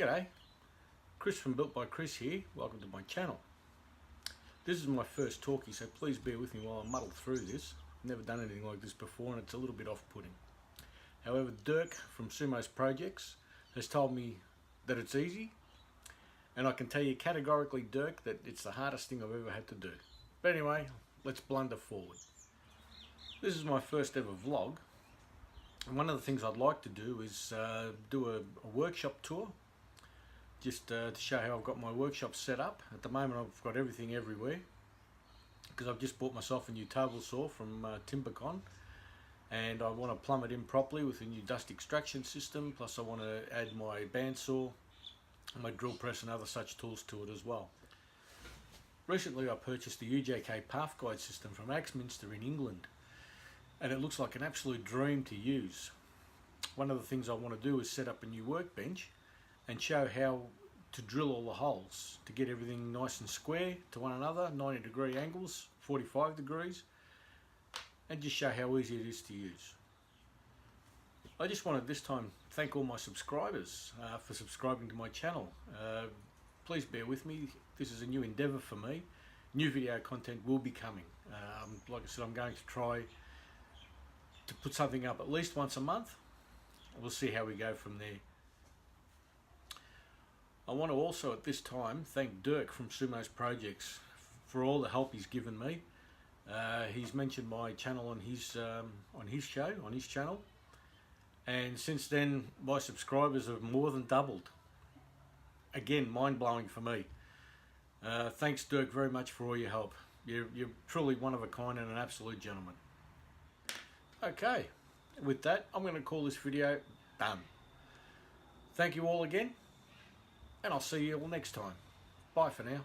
G'day, Chris from Built by Chris here. Welcome to my channel. This is my first talkie, so please bear with me while I muddle through this. I've never done anything like this before and it's a little bit off-putting. However, Dirk from Sumos Projects has told me that it's easy, and I can tell you categorically, Dirk, that it's the hardest thing I've ever had to do. But anyway, let's blunder forward. This is my first ever vlog, and one of the things I'd like to do is do a workshop tour, just to show how I've got my workshop set up. At the moment I've got everything everywhere because I've just bought myself a new table saw from Timbercon, and I want to plumb it in properly with a new dust extraction system, plus I want to add my bandsaw, my drill press and other such tools to it as well. Recently I purchased the UJK Path Guide system from Axminster in England, and it looks like an absolute dream to use. One of the things I want to do is set up a new workbench and show how to drill all the holes to get everything nice and square to one another, 90-degree angles, 45 degrees, and just show how easy it is to use. I just wanted this time thank all my subscribers for subscribing to my channel. Please bear with me, this is a new endeavour for me. New video content will be coming. Like I said, I'm going to try to put something up at least once a month. We'll see how we go from there. I want to also at this time thank Dirk from Sumos Projects for all the help he's given me. He's mentioned my channel on his channel, and since then my subscribers have more than doubled. Again, mind-blowing for me. Thanks Dirk very much for all your help. You're truly one of a kind and an absolute gentleman. Okay, with that I'm going to call this video done. Thank you all again, and I'll see you all next time. Bye for now.